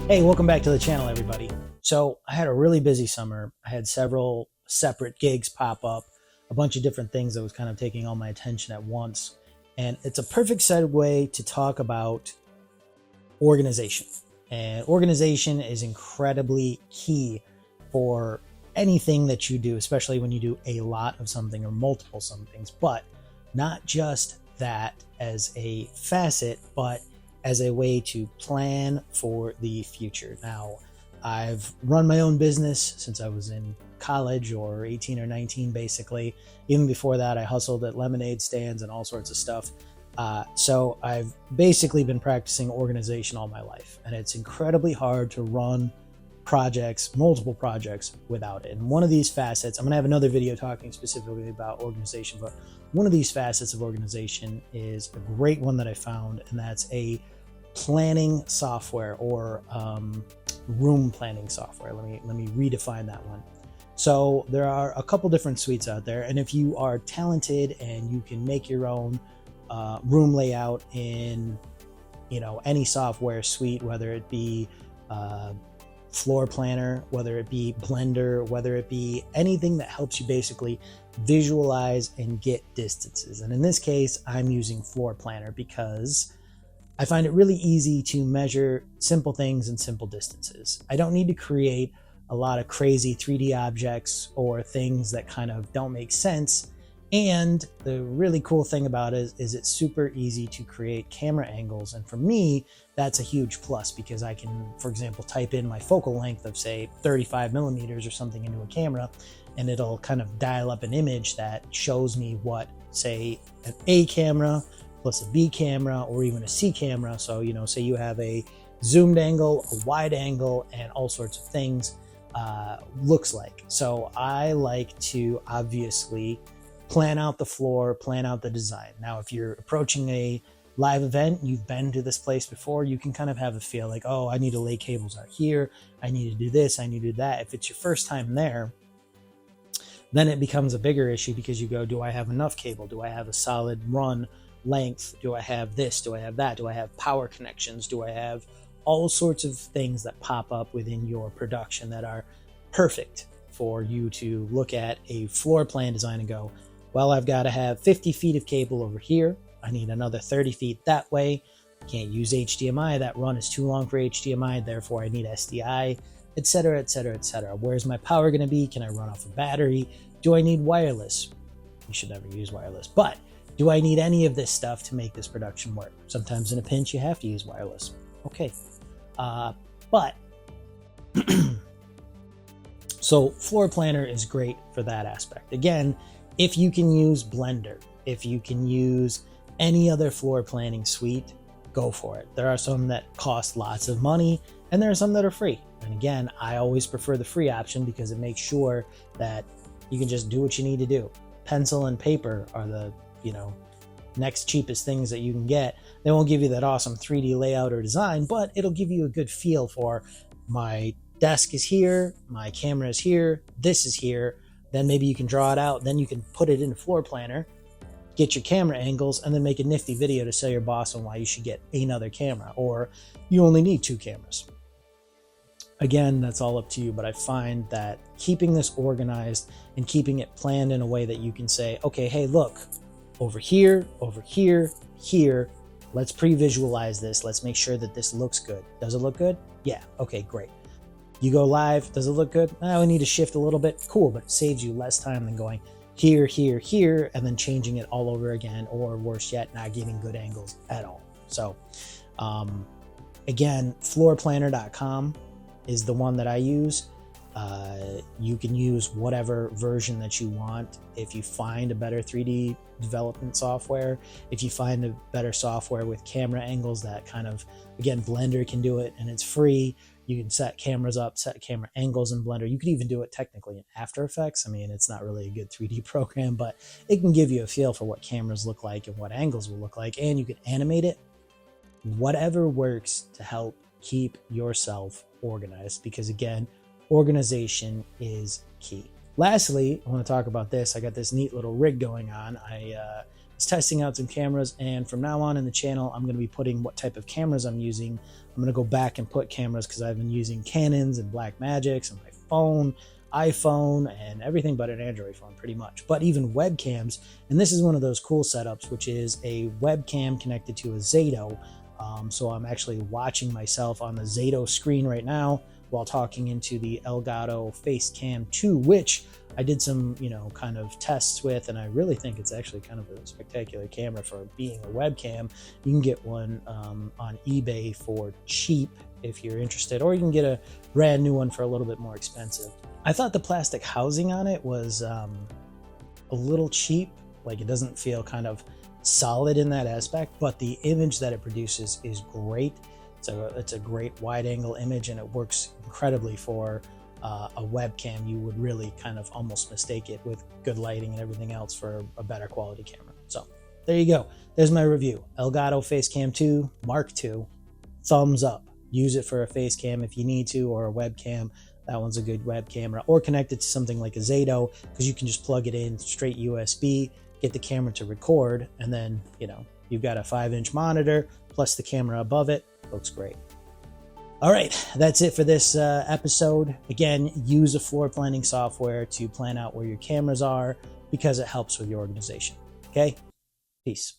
Hey, welcome back to the channel, everybody. So I had a really busy summer. I had several separate gigs pop up, a bunch of different things that was kind of taking all my attention at once. And it's a perfect segue to talk about organization. And organization is incredibly key for anything that you do, especially when you do a lot of something or multiple somethings, but not just that as a facet, but as a way to plan for the future. Now, I've run my own business since I was in college, or 18 or 19, basically. Even before that, I hustled at lemonade stands and all sorts of stuff. So I've basically been practicing organization all my life, and it's incredibly hard to run projects, multiple projects, without it. And one of these facets, I'm going to have another video talking specifically about organization, but one of these facets of organization is a great one that I found, and that's a planning software, or room planning software. Let me redefine that one. So there are a couple different suites out there, and if you are talented and you can make your own room layout in any software suite, whether it be floor planner, whether it be Blender, whether it be anything that helps you basically visualize and get distances. And in this case, I'm using floor planner because I find it really easy to measure simple things and simple distances. I don't need to create a lot of crazy 3D objects or things that kind of don't make sense. And the really cool thing about it is it's super easy to create camera angles. And for me, that's a huge plus, because I can, for example, type in my focal length of, say, 35 millimeters or something into a camera, and it'll kind of dial up an image that shows me what, say, an A camera plus a B camera or even a C camera. So, say you have a zoomed angle, a wide angle, and all sorts of things looks like. So I like to obviously plan out the floor, plan out the design. Now, if you're approaching a live event, you've been to this place before, you can kind of have a feel like, oh, I need to lay cables out here, I need to do this, I need to do that. If it's your first time there, then it becomes a bigger issue, because you go, do I have enough cable? Do I have a solid run length? Do I have this? Do I have that? Do I have power connections? Do I have all sorts of things that pop up within your production that are perfect for you to look at a floor plan design and go, well, I've got to have 50 feet of cable over here. I need another 30 feet that way. I can't use HDMI. That run is too long for HDMI. Therefore, I need SDI, etc., etc., etc. Where's my power going to be? Can I run off a battery? Do I need wireless? You should never use wireless. But do I need any of this stuff to make this production work? Sometimes in a pinch, you have to use wireless. Okay. But so Floor Planner is great for that aspect. Again, if you can use Blender, if you can use any other floor planning suite, go for it. There are some that cost lots of money, and there are some that are free. And again, I always prefer the free option because it makes sure that you can just do what you need to do. Pencil and paper are the, next cheapest things that you can get. They won't give you that awesome 3D layout or design, but it'll give you a good feel for, my desk is here, my camera is here, this is here. Then maybe you can draw it out, then you can put it in a floor planner, get your camera angles, and then make a nifty video to sell your boss on why you should get another camera, or you only need 2 cameras. Again, that's all up to you, but I find that keeping this organized and keeping it planned in a way that you can say, okay, hey, look, over here, here, let's pre-visualize this. Let's make sure that this looks good. Does it look good? Yeah, okay, great. You go live, does it look good? We need to shift a little bit. Cool, but it saves you less time than going here, here, here, and then changing it all over again, or worse yet, not getting good angles at all. So again, floorplanner.com is the one that I use. You can use whatever version that you want. If you find a better 3D development software, if you find a better software with camera angles that kind of, again, Blender can do it and it's free. You can set cameras up, set camera angles in Blender. You could even do it technically in After Effects. I mean, it's not really a good 3D program, but it can give you a feel for what cameras look like and what angles will look like, and you can animate it. Whatever works to help keep yourself organized, because again, organization is key. Lastly, I want to talk about this. I got this neat little rig going on. I was testing out some cameras, and from now on in the channel, I'm going to be putting what type of cameras I'm using. I'm going to go back and put cameras because I've been using Canons and Blackmagics on my phone, iPhone, and everything but an Android phone pretty much, but even webcams. And this is one of those cool setups, which is a webcam connected to a Zato. So I'm actually watching myself on the Zato screen right now while talking into the Elgato Facecam 2, which I did some, kind of tests with, and I really think it's actually kind of a spectacular camera for being a webcam. You can get one on eBay for cheap if you're interested, or you can get a brand new one for a little bit more expensive. I thought the plastic housing on it was a little cheap, like it doesn't feel kind of solid in that aspect, but the image that it produces is great. It's a great wide angle image, and it works incredibly for a webcam. You would really kind of almost mistake it with good lighting and everything else for a better quality camera. So there you go. There's my review. Elgato Facecam 2 Mark II. Thumbs up. Use it for a face cam if you need to, or a webcam. That one's a good web camera, or connect it to something like a Zato, because you can just plug it in straight USB, get the camera to record, and then, you've got a 5-inch monitor plus the camera above it. Looks great. All right, that's it for this episode. Again, use a floor planning software to plan out where your cameras are because it helps with your organization. Okay? Peace.